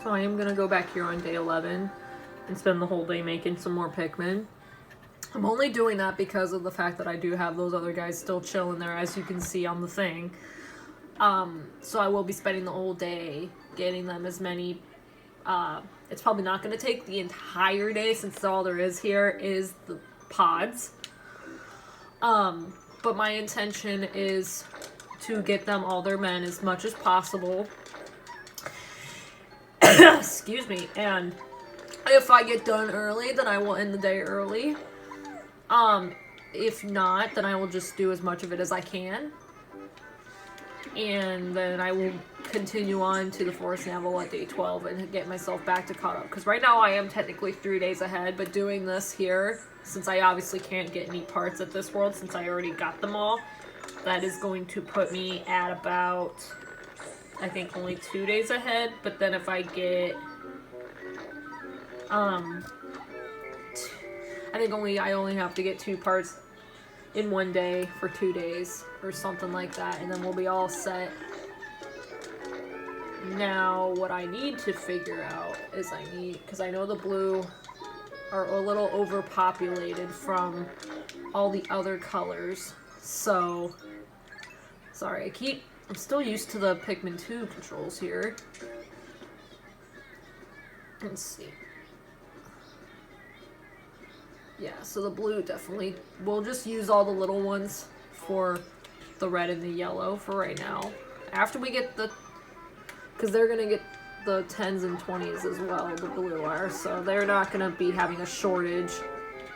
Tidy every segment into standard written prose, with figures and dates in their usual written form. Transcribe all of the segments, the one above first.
So I am going to go back here on day 11 and spend the whole day making some more Pikmin. I'm only doing that because of the fact that I do have those other guys still chilling there, as you can see on the thing. So I will be spending the whole day getting them as many. It's probably not going to take the entire day, since all there is here is the pods. But my intention is to get them all their men as much as possible. Excuse me. And if I get done early, then I will end the day early. If not, then I will just do as much of it as I can. And then I will continue on to the Forest Navel at day 12 and get myself back to caught up. Because right now I am technically 3 days ahead, but doing this here, since I obviously can't get any parts at this world since I already got them all, that is going to put me at about, I think, only 2 days ahead. But then if I get, I think I only have to get 2 parts in 1 day for 2 days or something like that, and then we'll be all set. Now what I need to figure out is because I know the blue are a little overpopulated from all the other colors. So sorry, I'm still used to the Pikmin 2 controls here. Let's see. Yeah, so the blue definitely, we'll just use all the little ones for the red and the yellow for right now. After we get because they're going to get the 10s and 20s as well, the blue are, so they're not going to be having a shortage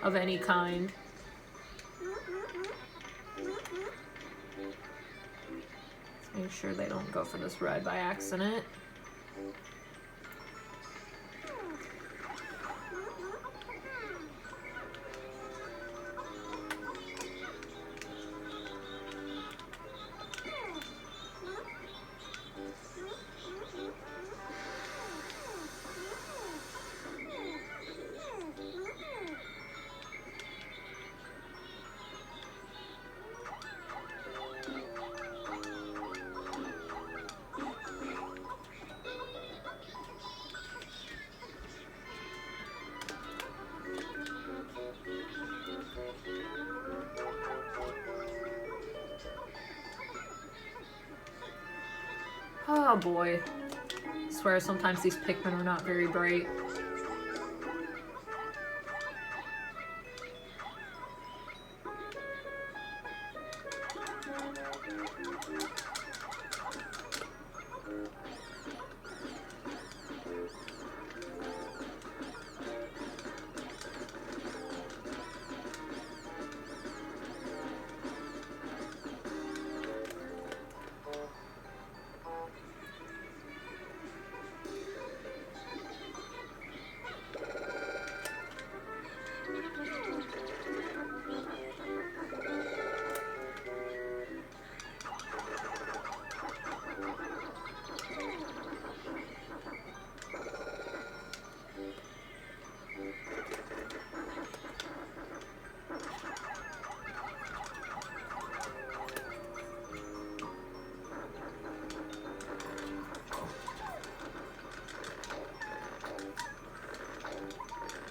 of any kind. Let's make sure they don't go for this red by accident. Oh boy. I swear sometimes these Pikmin are not very bright.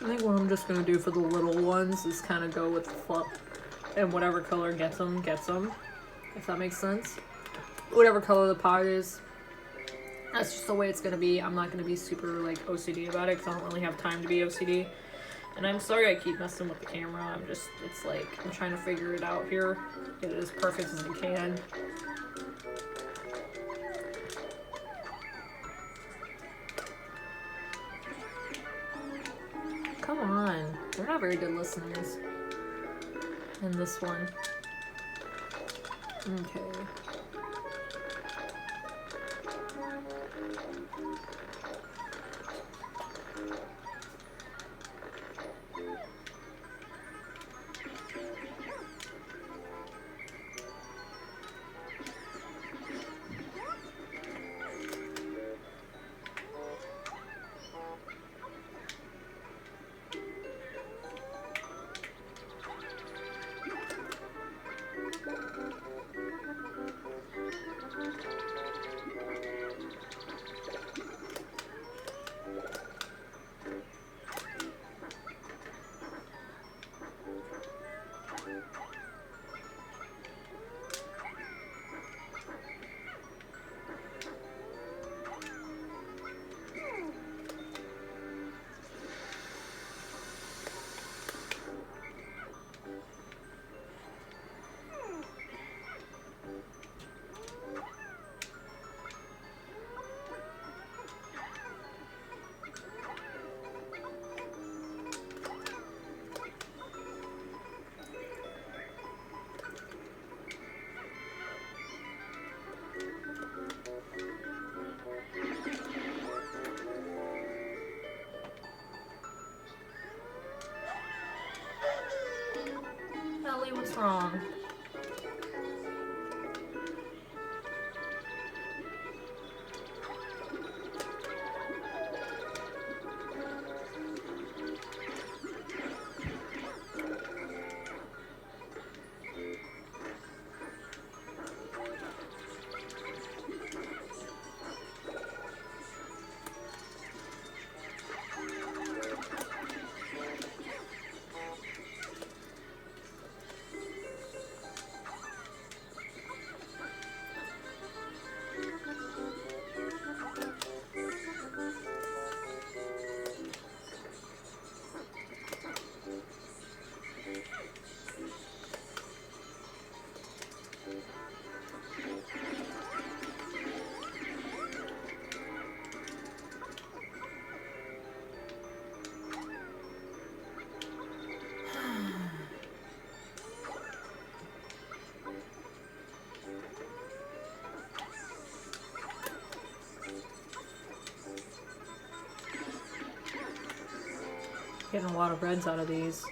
I think what I'm just going to do for the little ones is kind of go with the flip, and whatever color gets them, if that makes sense. Whatever color the pod is, that's just the way it's going to be. I'm not going to be super, like, OCD about it, because I don't really have time to be OCD. And I'm sorry I keep messing with the camera. It's like, I'm trying to figure it out here, get it as perfect as I can. Come on. They're not very good listeners. And this one. Okay. wrong? Getting a lot of reds out of these.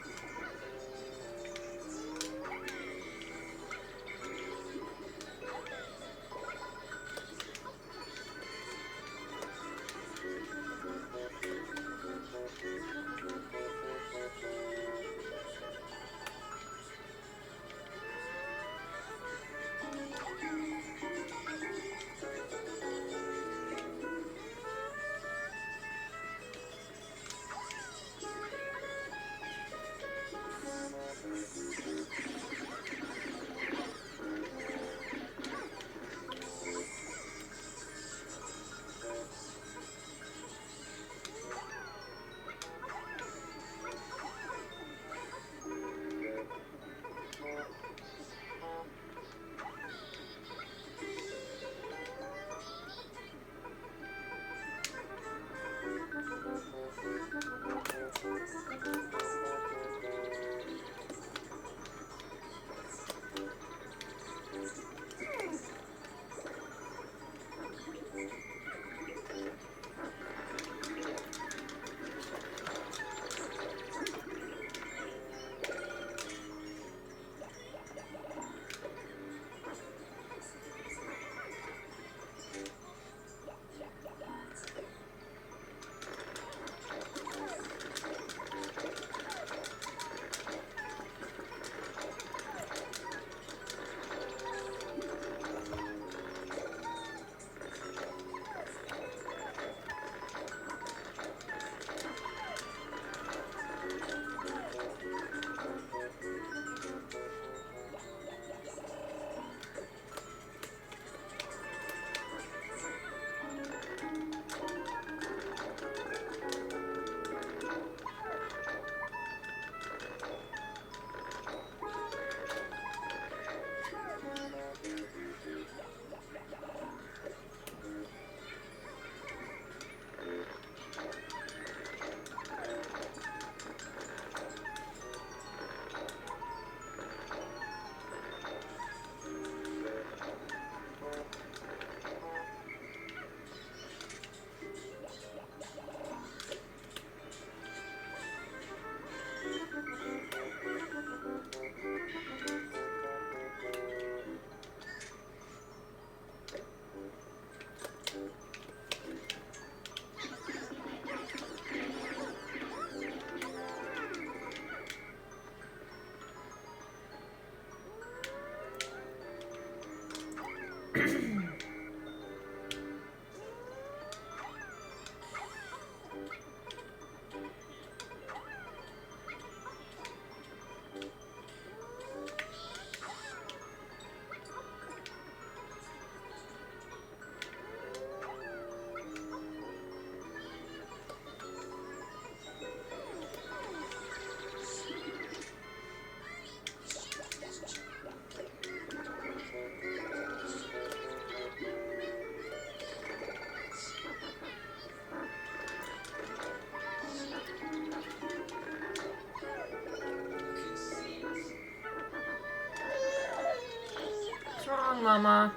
What's wrong, Mama?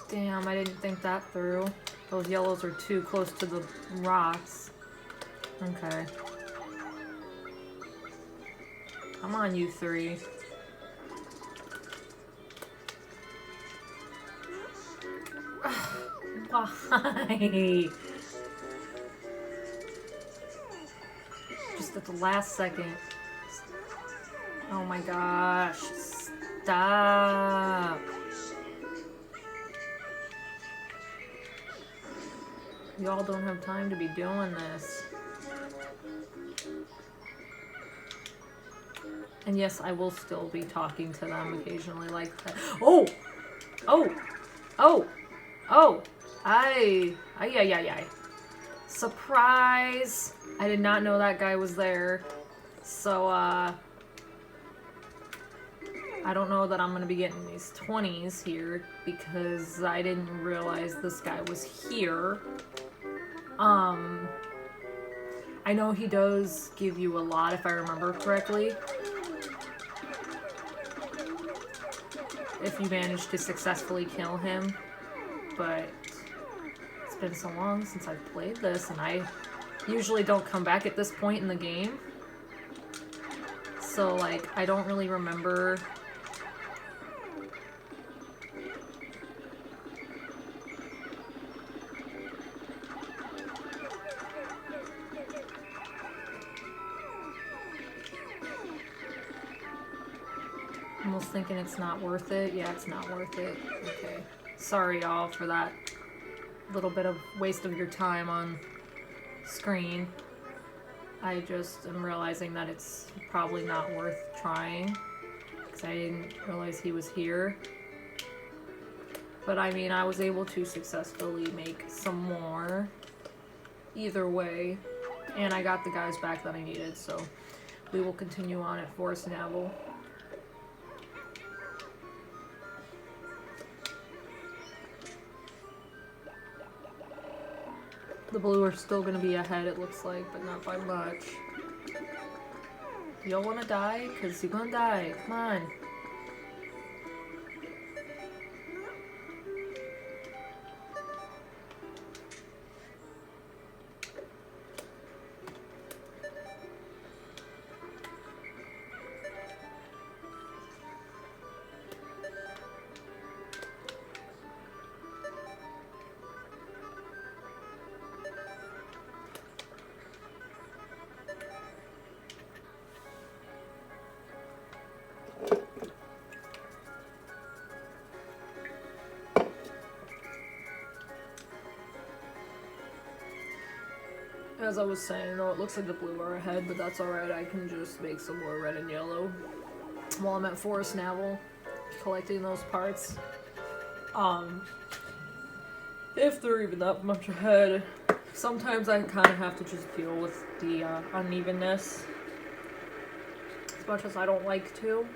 Damn, I didn't think that through. Those yellows are too close to the rocks. Okay. Come on, you three. Why? Just at the last second. Oh my gosh. Stop. Y'all don't have time to be doing this. And yes, I will still be talking to them occasionally like that. Oh! Oh! Oh! Oh! Ay. Surprise! I did not know that guy was there. So, I don't know that I'm gonna be getting these 20s here because I didn't realize this guy was here. I know he does give you a lot if I remember correctly. If you manage to successfully kill him. But it's been so long since I've played this and I usually don't come back at this point in the game. So, like, I don't really remember. Almost thinking it's not worth it. Yeah, it's not worth it. Okay. Sorry, y'all, for that little bit of waste of your time on screen. I just am realizing that it's probably not worth trying because I didn't realize he was here. But I mean, I was able to successfully make some more either way, and I got the guys back that I needed, so we will continue on at Forest Navel. The blue are still gonna be ahead, it looks like, but not by much. Y'all wanna die? Cause you're gonna die. Come on. As I was saying, though, it looks like the blue are ahead, but that's alright. I can just make some more red and yellow while I'm at Forest Navel, collecting those parts. If they're even that much ahead, sometimes I kind of have to just deal with the unevenness, as much as I don't like to.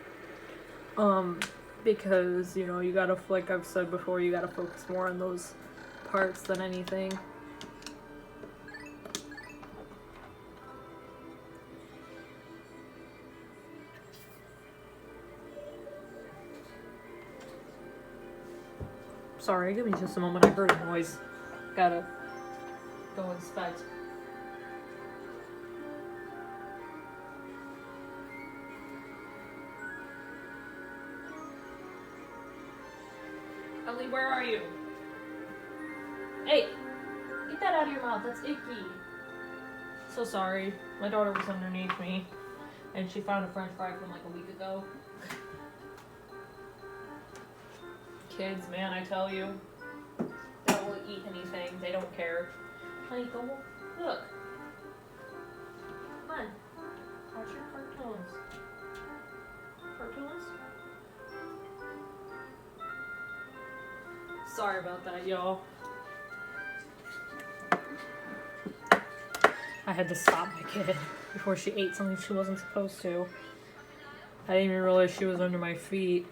Because, you know, you gotta, like I've said before, you gotta focus more on those parts than anything. Sorry, give me just a moment. I heard a noise. Gotta go inspect. Ellie, where are you? Hey! Get that out of your mouth. That's icky. So sorry. My daughter was underneath me, and she found a french fry from like a week ago. Kids, man, I tell you, they will eat anything. They don't care. Honey, go look. Come on. Watch your cartoons. Cartoons? Sorry about that, y'all. I had to stop my kid before she ate something she wasn't supposed to. I didn't even realize she was under my feet.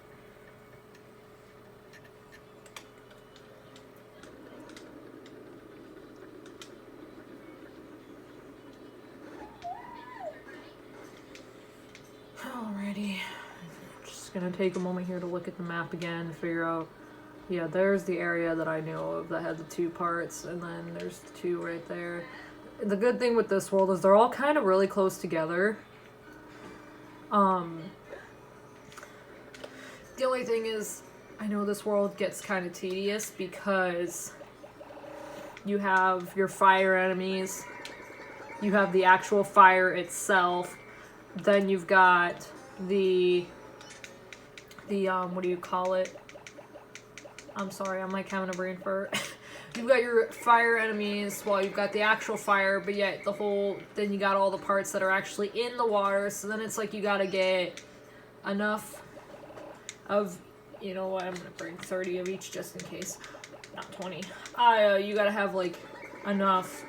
Alrighty. Just gonna take a moment here to look at the map again, figure out Yeah, there's the area that I know of that had the 2 parts, and then there's the 2 right there. The good thing with this world is they're all kind of really close together. The only thing is, I know this world gets kind of tedious because you have your fire enemies, you have the actual fire itself, then you've got the what do you call it? I'm sorry, I'm like having a brain fart. You've got your fire enemies, well, you've got the actual fire, but yet then you got all the parts that are actually in the water, so then it's like you gotta get enough of, you know what, I'm gonna bring 30 of each just in case. Not 20. You gotta have, like, enough.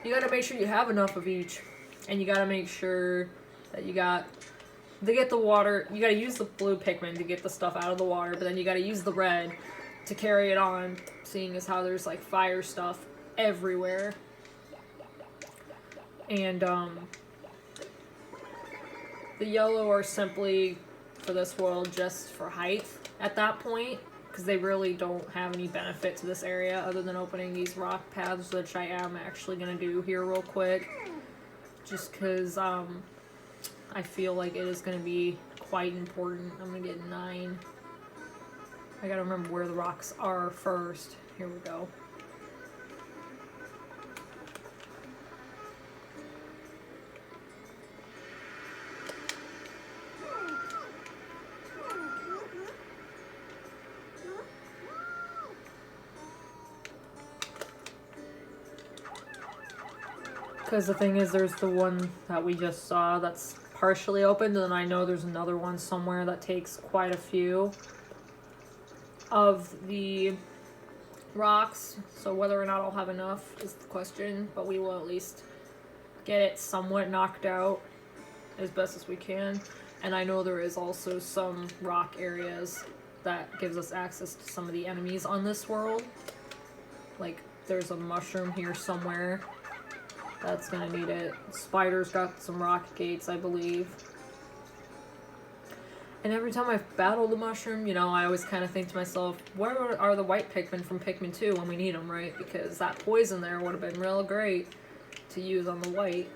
You gotta make sure you have enough of each, and you gotta make sure that you got... To get the water, you gotta use the blue Pikmin to get the stuff out of the water, but then you gotta use the red to carry it on, seeing as how there's like fire stuff everywhere. And the yellow are simply, for this world, just for height at that point, because they really don't have any benefit to this area other than opening these rock paths, which I am actually gonna do here real quick, just because I feel like it is going to be quite important. I'm going to get 9. I got to remember where the rocks are first. Here we go. Because the thing is, there's the one that we just saw that's partially opened, and then I know there's another one somewhere that takes quite a few of the rocks, so whether or not I'll have enough is the question, but we will at least get it somewhat knocked out as best as we can. And I know there is also some rock areas that gives us access to some of the enemies on this world. Like, there's a mushroom here somewhere that's gonna need it. Spider's got some rock gates, I believe. And every time I've battled the mushroom, you know, I always kind of think to myself, where are the white Pikmin from Pikmin 2 when we need them, right? Because that poison there would have been real great to use on the white.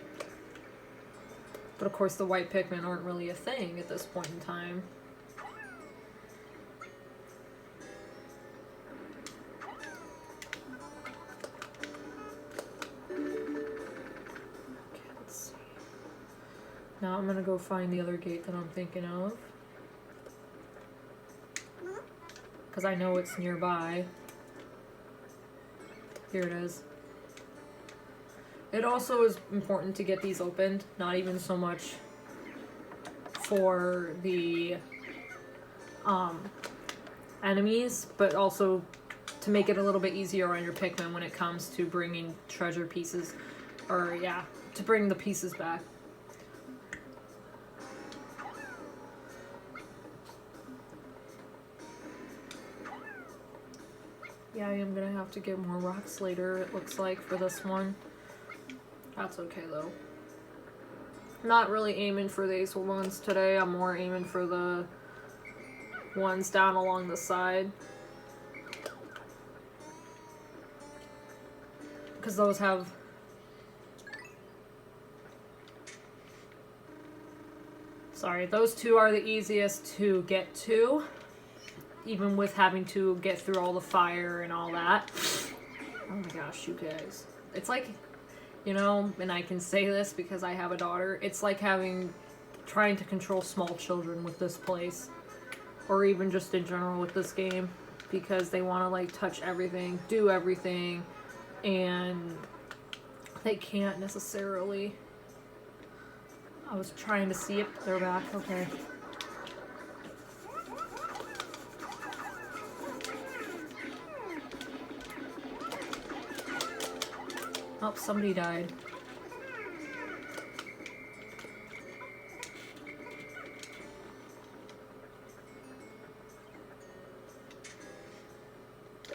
But of course the white Pikmin aren't really a thing at this point in time. Now I'm gonna go find the other gate that I'm thinking of. Because I know it's nearby. Here it is. It also is important to get these opened, not even so much for the enemies, but also to make it a little bit easier on your Pikmin when it comes to bringing treasure pieces, or yeah, to bring the pieces back. Yeah, I am gonna have to get more rocks later, it looks like, for this one. That's okay, though. Not really aiming for these ones today, I'm more aiming for the ones down along the side. Because those have... Sorry, those two are the easiest to get to. Even with having to get through all the fire and all that. Oh my gosh, you guys. It's like, you know, and I can say this because I have a daughter, it's like trying to control small children with this place. Or even just in general with this game. Because they want to like touch everything, do everything, and they can't necessarily. I was trying to see if they're back, okay. Oh, somebody died.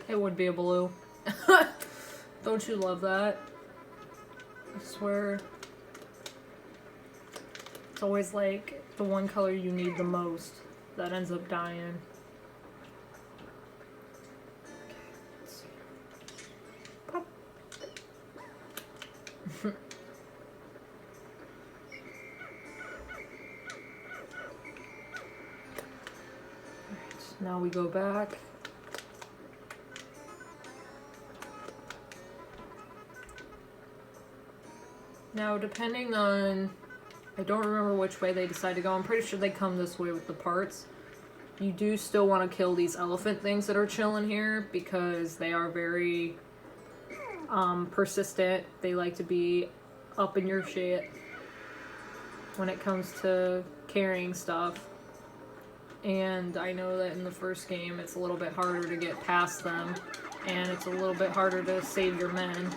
It would be a blue. Don't you love that? I swear. It's always like the one color you need the most that ends up dying. Now we go back. Now, depending on, I don't remember which way they decide to go. I'm pretty sure they come this way with the parts. You do still want to kill these elephant things that are chilling here because they are very persistent. They like to be up in your shit when it comes to carrying stuff. And I know that in the first game it's a little bit harder to get past them, and it's a little bit harder to save your men.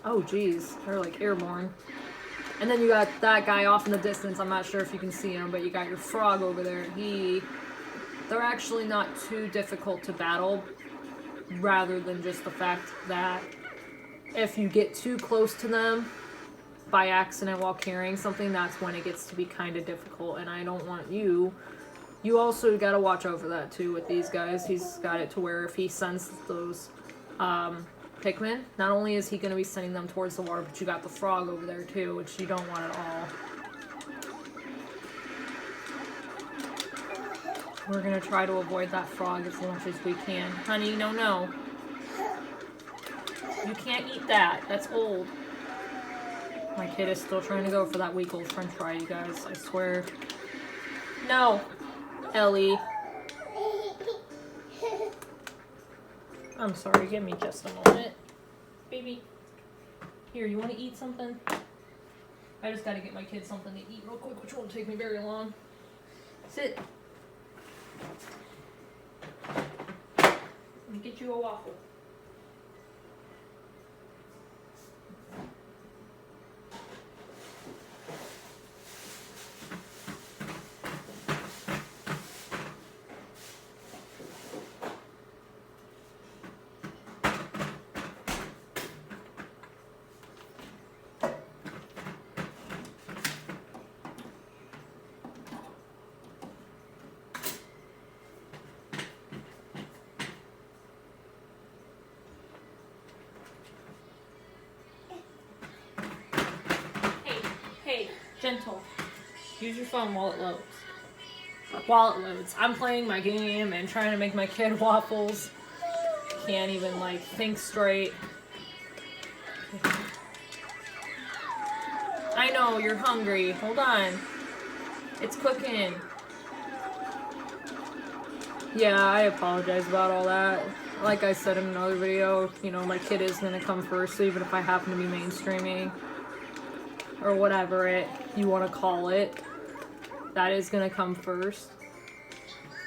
Oh geez, they're like airborne. And then you got that guy off in the distance. I'm not sure if you can see him, but you got your frog over there. They're actually not too difficult to battle, rather than just the fact that if you get too close to them by accident while carrying something, that's when it gets to be kind of difficult, and I don't want you. You also gotta watch over that too with these guys. He's got it to where if he sends those Pikmin, not only is he going to be sending them towards the water, but you got the frog over there too, which you don't want at all. We're going to try to avoid that frog as much as we can. Honey, no. You can't eat that. That's old. My kid is still trying to go for that week-old french fry, you guys. I swear. No! Ellie. I'm sorry, give me just a moment. Baby. Here, you want to eat something? I just gotta get my kid something to eat real quick, which won't take me very long. Sit. Let me get you a waffle. Gentle. Use your phone while it loads. I'm playing my game and trying to make my kid waffles. Can't even, like, think straight. I know, you're hungry. Hold on. It's cooking. Yeah, I apologize about all that. Like I said in another video, you know, my kid is gonna come first, so even if I happen to be mainstreaming, or whatever you want to call it, that is gonna come first.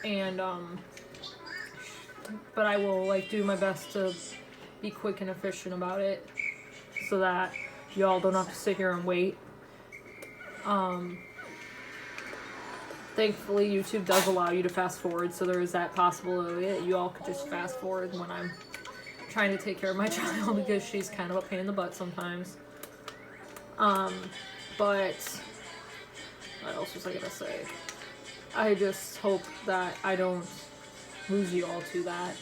And but I will like do my best to be quick and efficient about it so that y'all don't have to sit here and wait. Thankfully YouTube does allow you to fast forward, so there is that possibility that you all could just fast forward when I'm trying to take care of my child, because she's kind of a pain in the butt sometimes. But what else was I gonna say? I just hope that I don't lose you all to that.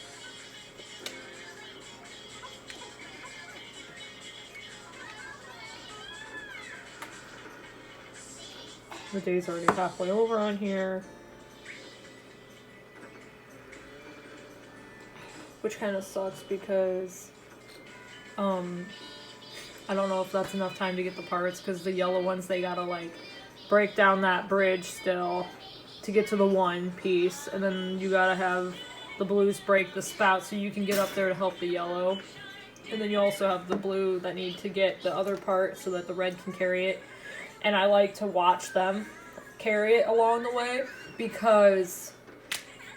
The day's already halfway over on here, which kind of sucks because I don't know if that's enough time to get the parts, because the yellow ones, they gotta like break down that bridge still to get to the one piece, and then you gotta have the blues break the spout so you can get up there to help the yellow, and then you also have the blue that need to get the other part so that the red can carry it. And I like to watch them carry it along the way, because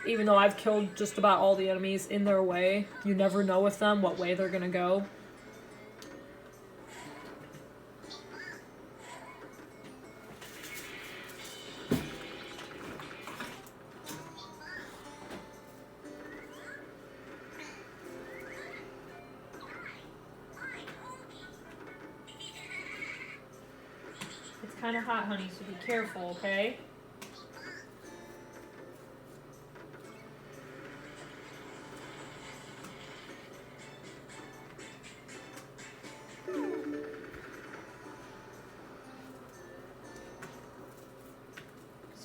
even though I've killed just about all the enemies in their way, you never know with them what way they're gonna go. Kind of hot, honey, so be careful, okay?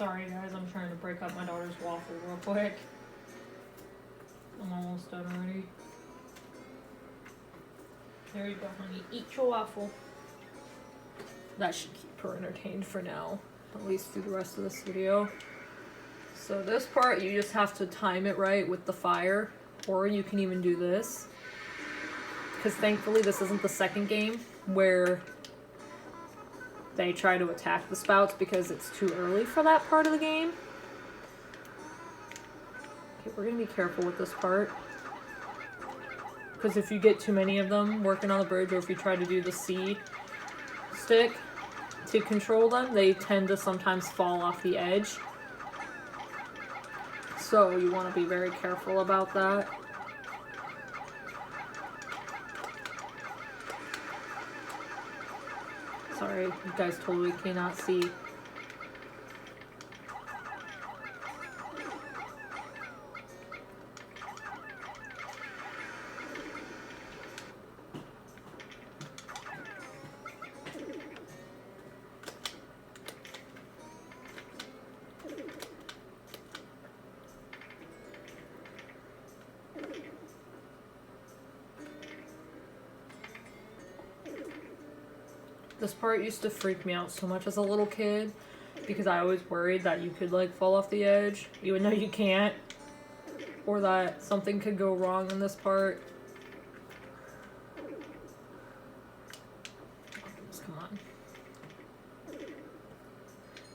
Sorry guys, I'm trying to break up my daughter's waffle real quick. I'm almost done already. There you go, honey. Eat your waffle. That should keep her entertained for now, at least through the rest of this video. So this part, you just have to time it right with the fire, or you can even do this. Because thankfully this isn't the second game where they try to attack the spouts because it's too early for that part of the game. Okay, we're gonna be careful with this part. Because if you get too many of them working on the bridge, or if you try to do the C stick to control them, they tend to sometimes fall off the edge. So you want to be very careful about that. Sorry, you guys totally cannot see. This part used to freak me out so much as a little kid because I always worried that you could like fall off the edge even though you can't, or that something could go wrong in this part. Come on.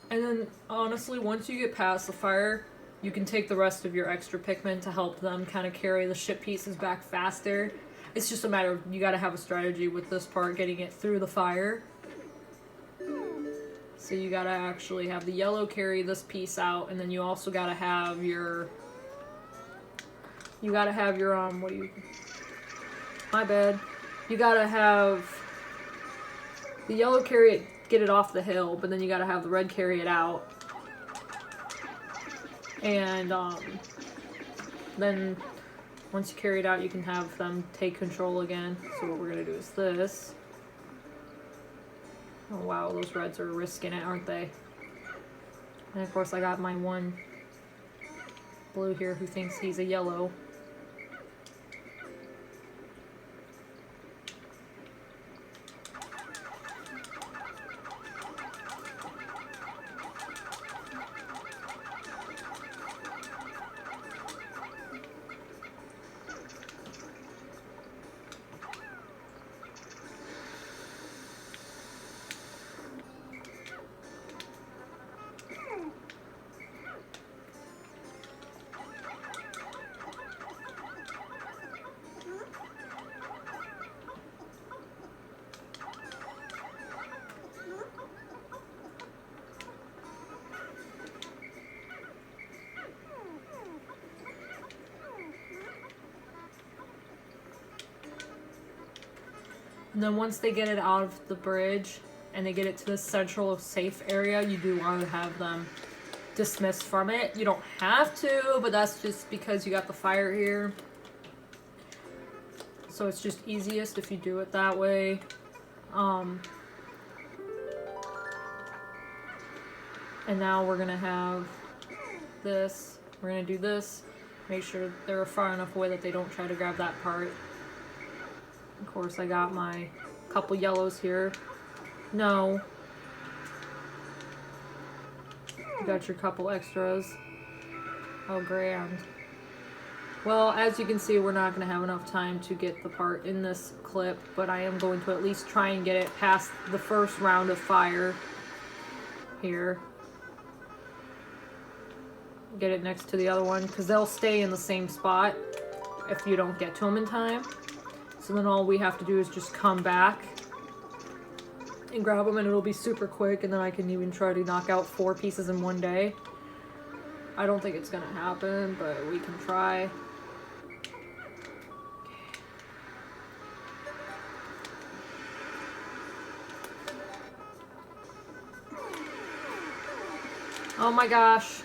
And then honestly, once you get past the fire, you can take the rest of your extra Pikmin to help them kind of carry the ship pieces back faster. It's just a matter of, you gotta have a strategy with this part, getting it through the fire. So you gotta actually have the yellow carry this piece out, and then you also gotta have your... what do you... My bad. You gotta have the yellow carry it, get it off the hill, but then you gotta have the red carry it out. And, then once you carry it out, you can have them take control again. So what we're gonna do is this. Oh wow, those reds are risking it, aren't they? And of course I got my one blue here who thinks he's a yellow. And then once they get it out of the bridge and they get it to the central safe area, you do want to have them dismissed from it. You don't have to, but that's just because you got the fire here. So it's just easiest if you do it that way. And now we're gonna have this. We're gonna do this. Make sure they're far enough away that they don't try to grab that part. Of course, I got my couple yellows here. No. You got your couple extras. Oh, grand. Well, as you can see, we're not going to have enough time to get the part in this clip, but I am going to at least try and get it past the first round of fire here. Get it next to the other one, because they'll stay in the same spot if you don't get to them in time. So then all we have to do is just come back and grab them, and it'll be super quick, and then I can even try to knock out 4 pieces in one day. I don't think it's gonna happen, but we can try. Oh my gosh.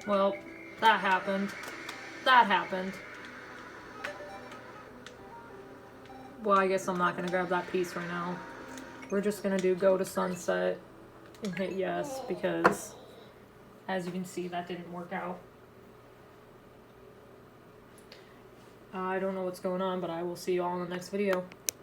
Well, that happened. That happened. Well, I guess I'm not gonna grab that piece right now. We're just gonna do go to sunset. and hit yes, because as you can see, that didn't work out. I don't know what's going on, but I will see you all in the next video.